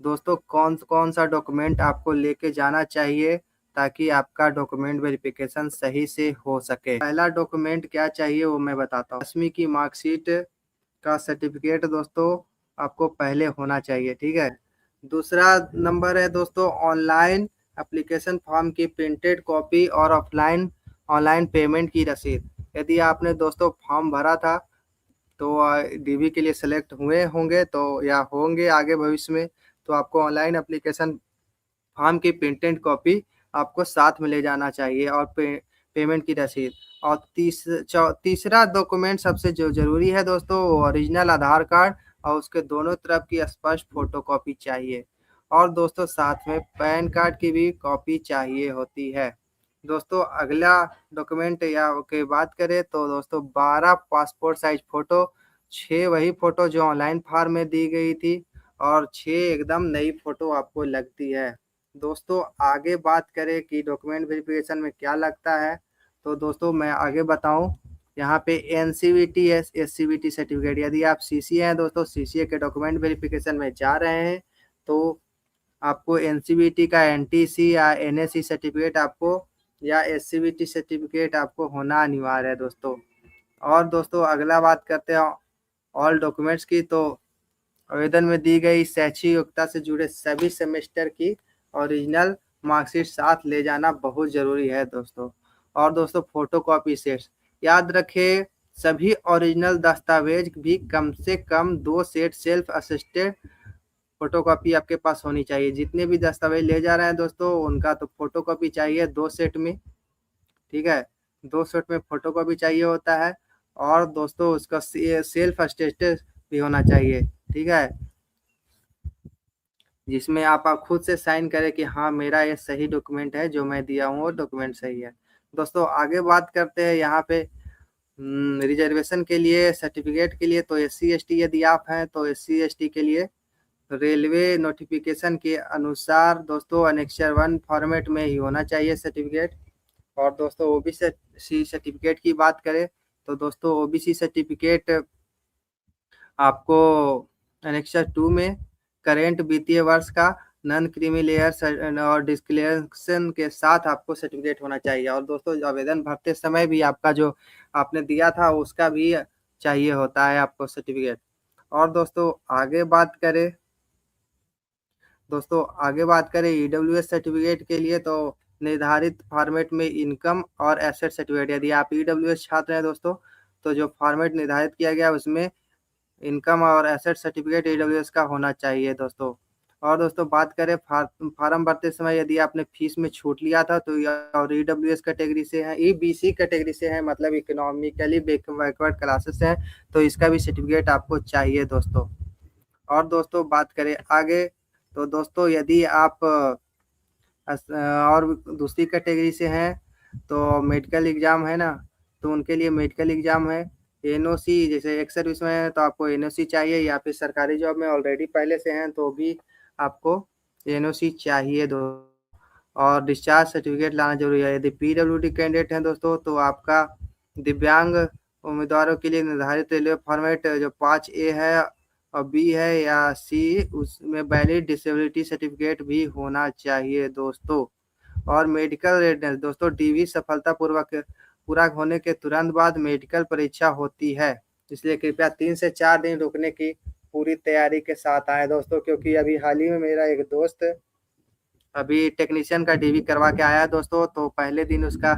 दोस्तों कौन कौन सा डॉक्यूमेंट आपको लेके जाना चाहिए ताकि आपका डॉक्यूमेंट वेरिफिकेशन सही से हो सके। पहला डॉक्यूमेंट क्या चाहिए वो मैं बताता हूँ। 10वीं की मार्कशीट का सर्टिफिकेट दोस्तों आपको पहले होना चाहिए, ठीक है। दूसरा नंबर है दोस्तों ऑनलाइन एप्लीकेशन फॉर्म की प्रिंटेड कॉपी और ऑफलाइन ऑनलाइन पेमेंट की रसीद। यदि आपने दोस्तों फॉर्म भरा था तो डीवी के लिए सेलेक्ट हुए होंगे तो या होंगे आगे भविष्य में, तो आपको ऑनलाइन एप्लीकेशन फॉर्म की प्रिंटेड कॉपी आपको साथ में ले जाना चाहिए और पेमेंट की रसीद। और तीसरा डॉक्यूमेंट सबसे जो जरूरी है दोस्तों वो ओरिजिनल आधार कार्ड और उसके दोनों तरफ की स्पष्ट फोटोकॉपी चाहिए। और दोस्तों साथ में पैन कार्ड की भी कॉपी चाहिए होती है। दोस्तों अगला डॉक्यूमेंट या की बात करें तो दोस्तों 12 पासपोर्ट साइज फोटो, 6 वही फोटो जो ऑनलाइन फॉर्म में दी गई थी और 6 एकदम नई फोटो आपको लगती है। दोस्तों आगे बात करें कि डॉक्यूमेंट वेरिफिकेशन में क्या लगता है, तो दोस्तों मैं आगे बताऊं। यहाँ पे एनसीवीटी एससीवीटी सर्टिफिकेट, यदि आप सीसीए हैं दोस्तों, सीसीए के डॉक्यूमेंट वेरिफिकेशन में जा रहे हैं तो आपको एनसीवीटी का एनटीसी या एनएससी सर्टिफिकेट आपको या एससीवीटी सर्टिफिकेट आपको होना अनिवार्य है दोस्तों। और दोस्तों अगला बात करते हैं ऑल डॉक्यूमेंट्स की, तो आवेदन में दी गई शैक्षिक योग्यता से जुड़े सभी सेमेस्टर की ओरिजिनल मार्कशीट साथ ले जाना बहुत जरूरी है दोस्तों। और दोस्तों फोटोकॉपी सेट्स याद रखें, सभी ओरिजिनल दस्तावेज भी कम से कम 2 सेट सेल्फ असिस्टेड फोटोकॉपी आपके पास होनी चाहिए। जितने भी दस्तावेज ले जा रहे हैं दोस्तों उनका तो फोटोकॉपी चाहिए 2 सेट में, ठीक है। 2 सेट में फोटोकॉपी चाहिए होता है। और दोस्तों उसका सेल्फ अटेस्टेड भी होना चाहिए, ठीक है, जिसमें आप खुद से साइन करें कि हाँ मेरा ये सही डॉक्यूमेंट है, जो मैं दिया हूँ वो डॉक्यूमेंट सही है। दोस्तों आगे बात करते हैं यहाँ पे रिजर्वेशन के लिए सर्टिफिकेट के लिए, तो SC ST यदि आप हैं तो SC ST के लिए रेलवे नोटिफिकेशन के अनुसार दोस्तों अनेक्चर 1 फॉर्मेट में ही होना चाहिए सर्टिफिकेट। और दोस्तों ओबीसी सर्टिफिकेट की बात करें तो दोस्तों ओबीसी सर्टिफिकेट आपको एनेक्सर 2 में करेंट वित्तीय वर्ष का नॉन क्रीमी लेयर और डिस्क्लेरेशन के साथ आपको सर्टिफिकेट होना चाहिए। और दोस्तों आवेदन भरते समय भी आपका जो आपने दिया था उसका भी चाहिए होता है आपको सर्टिफिकेट। और दोस्तों आगे बात करें ईडब्ल्यूएस सर्टिफिकेट के लिए, तो निर्धारित फॉर्मेट में इनकम और एसेट सर्टिफिकेट, यदि आप ईडब्ल्यूएस छात्र हैं दोस्तों तो जो फॉर्मेट निर्धारित किया गया उसमें इनकम और एसेट सर्टिफिकेट ईडब्ल्यूएस का होना चाहिए दोस्तों। और दोस्तों बात करें फार्म भरते समय यदि आपने फीस में छूट लिया था तो और ईडब्ल्यूएस कैटेगरी से है, ईबीसी कैटेगरी से है, मतलब इकोनॉमिकली बैकवर्ड क्लासेस हैं, तो इसका भी सर्टिफिकेट आपको चाहिए दोस्तों। और दोस्तों बात करें आगे तो दोस्तों यदि आप और दूसरी कैटेगरी से हैं तो मेडिकल एग्जाम है ना, तो उनके लिए मेडिकल एग्जाम है। एनओसी जैसे एक्स सर्विस में है तो आपको एनओसी चाहिए, या फिर सरकारी जॉब में ऑलरेडी पहले से हैं तो भी आपको एनओसी चाहिए दो। और डिस्चार्ज सर्टिफिकेट लाना जरूरी है। यदि पीडब्ल्यूडी कैंडिडेट हैं दोस्तों तो आपका दिव्यांग उम्मीदवारों के लिए निर्धारित रेलवे फॉर्मेट जो 5A है और B है या C, उसमें वैलिड डिसेबिलिटी सर्टिफिकेट भी होना चाहिए दोस्तों। और मेडिकल रेडनेस दोस्तों, डीवी सफलतापूर्वक पूरा होने के तुरंत बाद मेडिकल परीक्षा होती है, इसलिए कृपया 3 से 4 दिन रुकने की पूरी तैयारी के साथ आए दोस्तों। क्योंकि अभी हाल ही में मेरा एक दोस्त अभी टेक्नीशियन का डीवी करवा के आया दोस्तों, तो पहले दिन उसका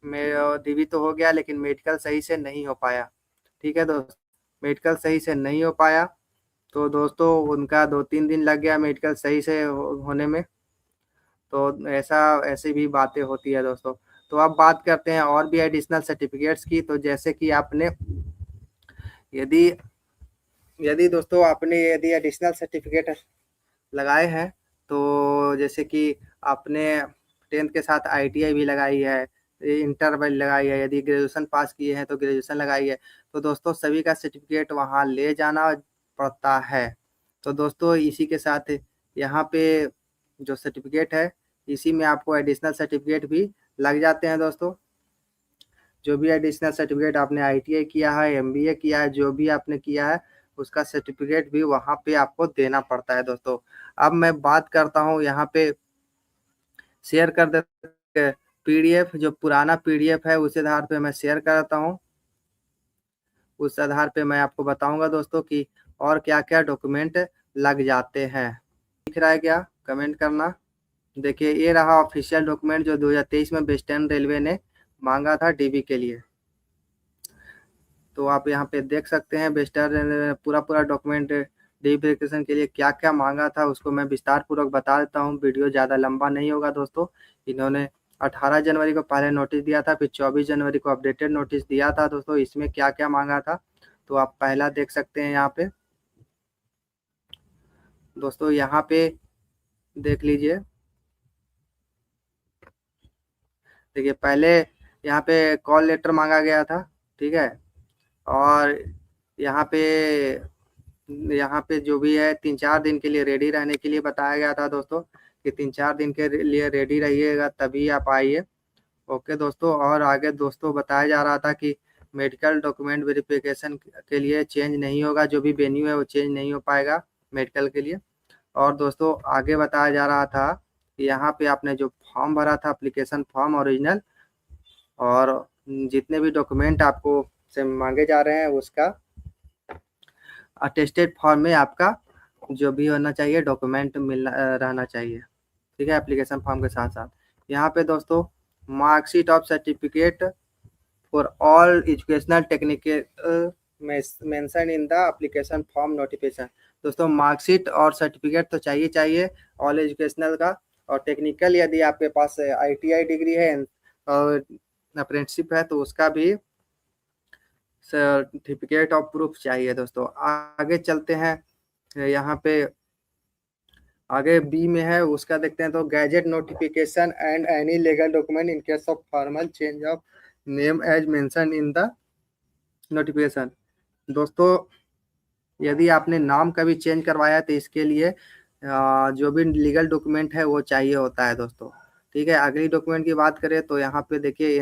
डीवी तो हो गया लेकिन मेडिकल सही से नहीं हो पाया, ठीक है दोस्त, मेडिकल सही से नहीं हो पाया। तो दोस्तों उनका 2-3 दिन लग गया मेडिकल सही से होने में। तो ऐसी भी बातें होती है दोस्तों। तो अब बात करते हैं और भी एडिशनल सर्टिफिकेट्स की, तो जैसे कि आपने यदि यदि दोस्तों आपने यदि एडिशनल सर्टिफिकेट लगाए हैं तो जैसे कि आपने 10th के साथ ITI भी लगाई है, इंटर भी लगाई है, यदि ग्रेजुएशन पास किए हैं तो ग्रेजुएशन लगाई है, तो दोस्तों सभी का सर्टिफिकेट वहाँ ले जाना पड़ता है। तो दोस्तों इसी के साथ यहाँ पे जो सर्टिफिकेट है इसी में आपको एडिशनल सर्टिफिकेट भी लग जाते हैं दोस्तों। जो भी एडिशनल सर्टिफिकेट आपने ITI किया है, MBA किया है, जो भी आपने किया है उसका सर्टिफिकेट भी वहाँ पे आपको देना पड़ता है दोस्तों। अब मैं बात करता हूँ यहाँ पे शेयर कर देते पीडीएफ, जो पुराना पीडीएफ है उस आधार पे मैं शेयर करता हूँ। उस आधार पे मैं आपको बताऊंगा दोस्तों कि और क्या-क्या डॉक्यूमेंट लग जाते हैं। दिख रहा है क्या? कमेंट करना। देखिए ये रहा ऑफिशियल डॉक्यूमेंट जो 2023 में वेस्टर्न रेलवे ने मांगा था डीबी के लिए। तो आप यहाँ पे देख सकते हैं वेस्टर्न रेलवे ने पूरा डॉक्यूमेंट डी वेरिफिकेशन के लिए क्या-क्या मांगा था, उसको मैं विस्तार पूर्वक बता देता हूँ। वीडियो ज़्यादा लंबा नहीं होगा दोस्तों। इन्होंने 18 जनवरी को पहले नोटिस दिया था, फिर 24 जनवरी को अपडेटेड नोटिस दिया था दोस्तों। इसमें क्या-क्या मांगा था, तो आप पहला देख सकते हैं यहाँ पे। दोस्तों यहाँ पे देख लीजिए। देखिए पहले यहाँ पे कॉल लेटर मांगा गया था, ठीक है। और यहाँ पे जो भी है 3-4 दिन के लिए रेडी रहने के लिए बताया गया था दोस्तों, कि 3-4 दिन के लिए रेडी रहिएगा तभी आप आइए। ओके दोस्तों, और आगे दोस्तों बताया जा रहा था कि मेडिकल डॉक्यूमेंट वेरिफिकेशन के लिए चेंज नहीं होगा, जो भी वेन्यू है वो चेंज नहीं हो पाएगा मेडिकल के लिए। और दोस्तों आगे बताया जा रहा था कि यहाँ पे आपने जो फॉर्म भरा था एप्लीकेशन फॉर्म ओरिजिनल, और जितने भी डॉक्यूमेंट आपको से मांगे जा रहे हैं उसका अटेस्टेड फॉर्म में आपका जो भी होना चाहिए डॉक्यूमेंट मिलना रहना चाहिए, ठीक है, एप्लीकेशन फॉर्म के साथ साथ। यहाँ पे दोस्तों marksheet of certificate for all educational technical mention in the application form notification. दोस्तों मार्कशीट और सर्टिफिकेट तो चाहिए ऑल एजुकेशनल का, और टेक्निकल यदि आपके पास ITI डिग्री है और अप्रेंटिसशिप है तो उसका भी सर्टिफिकेट ऑफ प्रूफ चाहिए दोस्तों। आगे चलते हैं, यहाँ पे आगे बी में है उसका देखते हैं। तो gazette notification and any legal document in case of formal change of name as mention in the notification. दोस्तों यदि आपने नाम कभी चेंज करवाया है तो इसके लिए जो भी लीगल डॉक्यूमेंट है वो चाहिए होता है दोस्तों, ठीक है। अगली डॉक्यूमेंट की बात करें तो यहाँ पे देखिए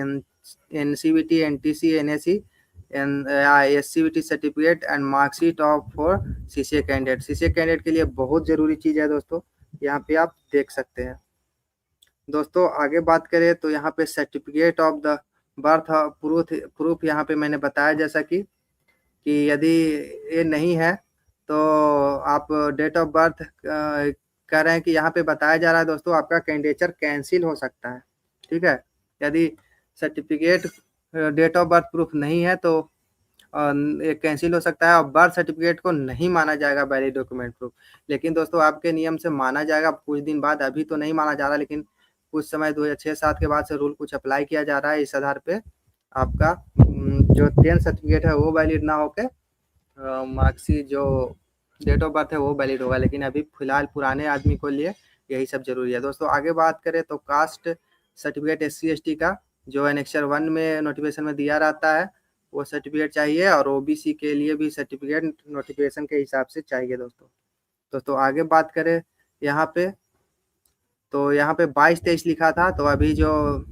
NCVT, NTC, NAC, SCVT certificate and marksheet of for CCA candidate. CCA candidate के लिए बहुत ज़रूरी चीज़ है दोस्तों, यहाँ पे आप देख सकते हैं। दोस्तों आगे बात करें तो यहाँ पे certificate of the birth proof यहाँ पे मैंने बताया जैसा कि यदि ये नहीं है तो आप डेट ऑफ बर्थ कह रहे हैं कि यहाँ पे बताया जा रहा है दोस्तों आपका कैंडिडेचर कैंसिल हो सकता है, ठीक है। यदि certificate date of birth proof नहीं है तो ये कैंसिल हो सकता है और बर्थ सर्टिफिकेट को नहीं माना जाएगा वैलिड डॉक्यूमेंट प्रूफ। लेकिन दोस्तों आपके नियम से माना जाएगा कुछ दिन बाद, अभी तो नहीं माना जा रहा, लेकिन कुछ समय 2006-7 के बाद से रूल कुछ अप्लाई किया जा रहा है। इस आधार पे आपका जो 10th सर्टिफिकेट है वो वैलिड ना होकर मार्कशीट जो डेट ऑफ बर्थ है वो वैलिड होगा, लेकिन अभी फिलहाल पुराने आदमी को लिए यही सब जरूरी है दोस्तों। आगे बात करें तो कास्ट सर्टिफिकेट SC/ST का जो एनेक्सर 1 में नोटिफिकेशन में दिया रहता है वो सर्टिफिकेट चाहिए, और OBC के लिए भी सर्टिफिकेट नोटिफिकेशन के हिसाब से चाहिए दोस्तों। आगे बात करें यहाँ पे तो यहाँ पे 22-23 लिखा था, तो अभी जो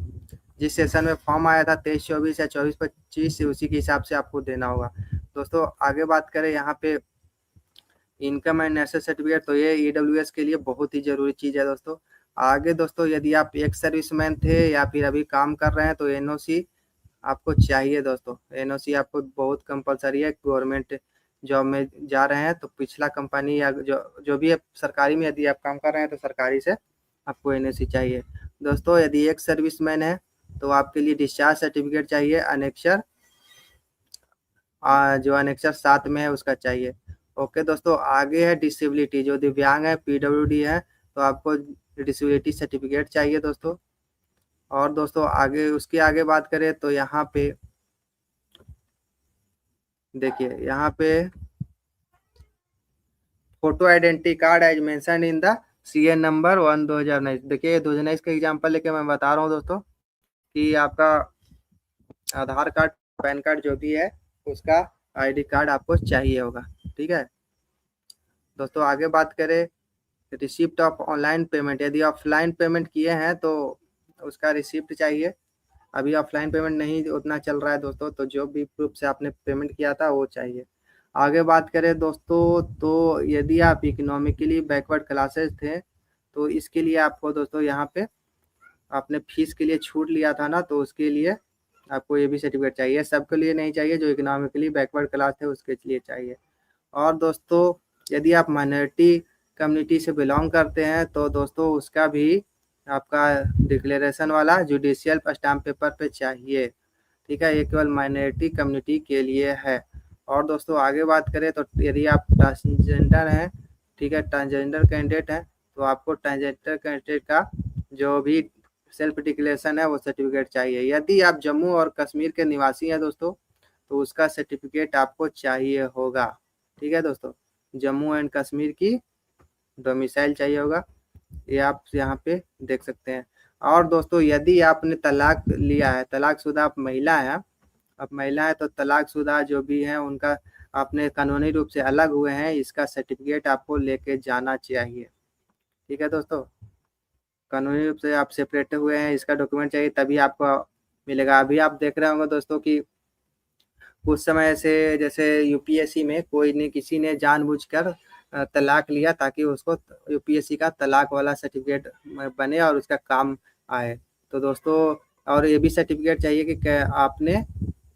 जिस सेशन में फॉर्म आया था 23-24 या 24-25 से उसी के हिसाब से आपको देना होगा दोस्तों। आगे बात करें यहाँ पे इनकम एंड नेशनल सर्टिफिकेट, तो ये EWS के लिए बहुत ही जरूरी चीज़ है दोस्तों। आगे दोस्तों यदि आप एक सर्विसमैन थे या फिर अभी काम कर रहे हैं तो NOC आपको चाहिए दोस्तों। NOC आपको बहुत कंपलसरी है। गवर्नमेंट जॉब में जा रहे हैं तो पिछला कंपनी या जो भी है सरकारी में यदि आप काम कर रहे हैं तो सरकारी से आपको NOC चाहिए दोस्तों। यदि एक सर्विसमैन है तो आपके लिए डिस्चार्ज सर्टिफिकेट चाहिए, अनेक्सर जो अनेक्सर 7 में है उसका चाहिए। ओके दोस्तों, आगे है डिसेबिलिटी, जो दिव्यांग है PWD है तो आपको डिसेबिलिटी सर्टिफिकेट चाहिए दोस्तों। और दोस्तों आगे उसके आगे बात करें तो यहाँ पे देखिए यहाँ पे photo identity card as mention in the CN number 1 2019। देखिए 2019 का एग्जाम्पल लेके मैं बता रहा हूँ दोस्तों कि आपका आधार कार्ड पैन कार्ड जो भी है उसका ID कार्ड आपको चाहिए होगा, ठीक है दोस्तों। आगे बात करें रिसिप्ट ऑफ ऑनलाइन पेमेंट, यदि ऑफलाइन पेमेंट किए हैं तो उसका रिसिप्ट चाहिए। अभी ऑफलाइन पेमेंट नहीं उतना चल रहा है दोस्तों, तो जो भी प्रूफ से आपने पेमेंट किया था वो चाहिए। आगे बात करें दोस्तों, तो यदि आप इकोनॉमिकली बैकवर्ड क्लासेस थे, तो इसके लिए आपको दोस्तों यहाँ पे आपने फीस के लिए छूट लिया था ना, तो उसके लिए आपको ये भी सर्टिफिकेट चाहिए। सबके लिए नहीं चाहिए, जो इकोनॉमिकली बैकवर्ड क्लास थे उसके लिए चाहिए। और दोस्तों यदि आप माइनॉरिटी कम्युनिटी से बिलोंग करते हैं, तो दोस्तों उसका भी आपका डिक्लेरेशन वाला जुडिशियल स्टाम्प पेपर पे चाहिए। ठीक है, ये केवल माइनॉरिटी कम्युनिटी के लिए है। और दोस्तों आगे बात करें, तो यदि आप ट्रांसजेंडर हैं, ठीक है, ट्रांसजेंडर कैंडिडेट हैं, तो आपको ट्रांसजेंडर कैंडिडेट का जो भी सेल्फ डिक्लेरेशन है वो सर्टिफिकेट चाहिए। यदि आप जम्मू और कश्मीर के निवासी हैं दोस्तों, तो उसका सर्टिफिकेट आपको चाहिए होगा। ठीक है दोस्तों, जम्मू एंड कश्मीर की डोमिसाइल चाहिए होगा, ये आप यहाँ पे देख सकते हैं। और दोस्तों यदि आपने तलाक लिया है, तलाकशुदा आप महिला हैं, आप महिला है तो तलाकशुदा जो भी हैं उनका आपने कानूनी रूप से अलग हुए हैं, इसका सर्टिफिकेट आपको लेके जाना चाहिए। ठीक है दोस्तों, कानूनी रूप से आप सेपरेट हुए हैं, इसका डॉक्यूमेंट चाहिए, तभी आपको मिलेगा। अभी आप देख रहे होंगे दोस्तों कि कुछ समय से जैसे यूपीएससी में कोई ने किसी ने जानबूझकर तलाक लिया ताकि उसको यूपीएससी का तलाक वाला सर्टिफिकेट बने और उसका काम आए। तो दोस्तों और ये भी सर्टिफिकेट चाहिए कि आपने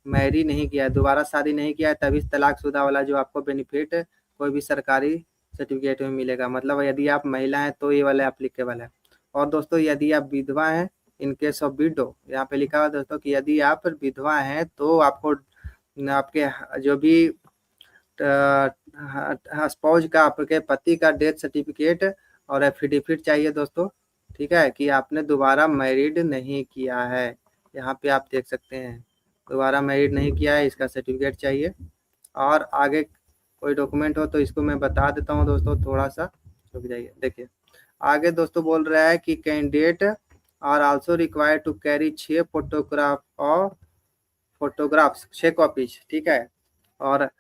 मैरी नहीं किया, दोबारा शादी नहीं किया है, तभी तलाकशुदा वाला जो आपको बेनिफिट कोई भी सरकारी सर्टिफिकेट में मिलेगा। मतलब यदि आप महिला हैं तो ये वाला एप्लीकेबल है। और दोस्तों यदि आप विधवा हैं, इन केस ऑफ विडो, यहाँ पे लिखा हुआ दोस्तों कि यदि आप विधवा हैं तो आपको आपके जो भी स्पाउस का, आपके पति का डेथ सर्टिफिकेट और एफिडेविट चाहिए दोस्तों। ठीक है, कि आपने दोबारा मैरिड नहीं किया है, यहाँ पे आप देख सकते हैं दोबारा मैरिड नहीं किया है, इसका सर्टिफिकेट चाहिए। और आगे कोई डॉक्यूमेंट हो तो इसको मैं बता देता हूँ दोस्तों, थोड़ा सा रुक जाइए। देखिए आगे दोस्तों बोल रहा है कि candidate are also required to carry 6 photographs 6 copies. ठीक है, और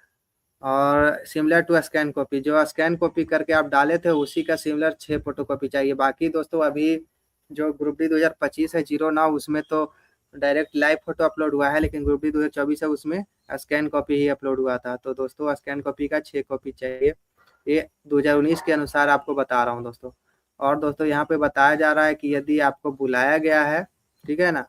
सिमिलर टू स्कैन कॉपी, जो स्कैन कॉपी करके आप डाले थे उसी का सिमिलर 6 फोटोकॉपी चाहिए। बाकी दोस्तों अभी जो ग्रुप डी 2025 है 09, उसमें तो डायरेक्ट लाइव फोटो अपलोड हुआ है, लेकिन ग्रुप डी 2024 है उसमें स्कैन कॉपी ही अपलोड हुआ था। तो दोस्तों स्कैन कॉपी का 6 कॉपी चाहिए, ये 2019 के अनुसार आपको बता रहा हूँ दोस्तों। और दोस्तों यहाँ पे बताया जा रहा है कि यदि आपको बुलाया गया है, ठीक है ना,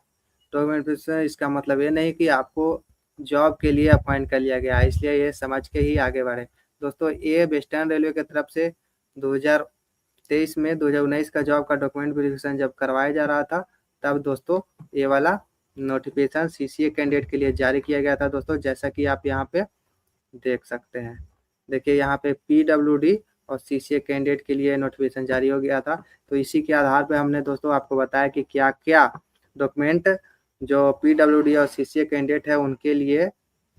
तो इसका मतलब ये नहीं कि आपको जॉब के लिए अपॉइंट कर लिया गया है, इसलिए ये समझ के ही आगे बढ़े। दोस्तों ये वेस्टर्न रेलवे की तरफ से 2023 में 2019 का जॉब का डॉक्यूमेंट वेरिफिकेशन जब करवाया जा रहा था, तब दोस्तों ये वाला नोटिफिकेशन सीसीए कैंडिडेट के लिए जारी किया गया था दोस्तों, जैसा कि आप यहाँ पे देख सकते हैं। देखिए यहाँ पे पीडब्ल्यूडी और सीसीए कैंडिडेट के लिए नोटिफिकेशन जारी हो गया था। तो इसी के आधार पे हमने दोस्तों आपको बताया कि क्या क्या डॉक्यूमेंट जो पीडब्ल्यूडी और सीसीए कैंडिडेट है उनके लिए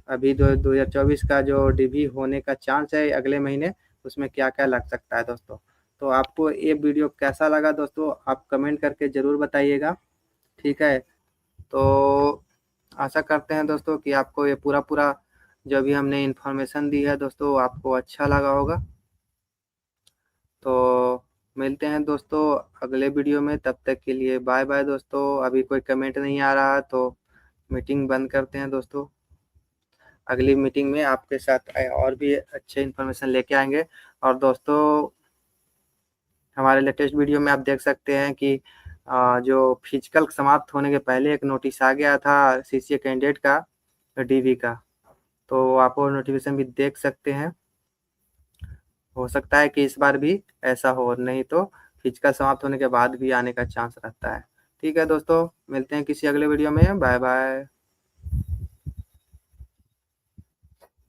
अभी 2024 का जो डीवी होने का चांस है अगले महीने, उसमें क्या क्या लग सकता है दोस्तों। तो आपको ये वीडियो कैसा लगा दोस्तों, आप कमेंट करके ज़रूर बताइएगा। ठीक है, तो आशा करते हैं दोस्तों कि आपको ये पूरा जो भी हमने इन्फॉर्मेशन दी है दोस्तों आपको अच्छा लगा होगा। तो मिलते हैं दोस्तों अगले वीडियो में, तब तक के लिए बाय बाय दोस्तों। अभी कोई कमेंट नहीं आ रहा तो मीटिंग बंद करते हैं दोस्तों। अगली मीटिंग में आपके साथ और भी अच्छे इन्फॉर्मेशन लेके आएंगे। और दोस्तों हमारे लेटेस्ट वीडियो में आप देख सकते हैं कि जो फिजिकल समाप्त होने के पहले एक नोटिस आ गया था सीसीए कैंडिडेट का डीवी का, तो आप वो नोटिफिकेशन भी देख सकते हैं। हो सकता है कि इस बार भी ऐसा हो, नहीं तो फिजिकल समाप्त होने के बाद भी आने का चांस रहता है। ठीक है दोस्तों, मिलते हैं किसी अगले वीडियो में, बाय बाय।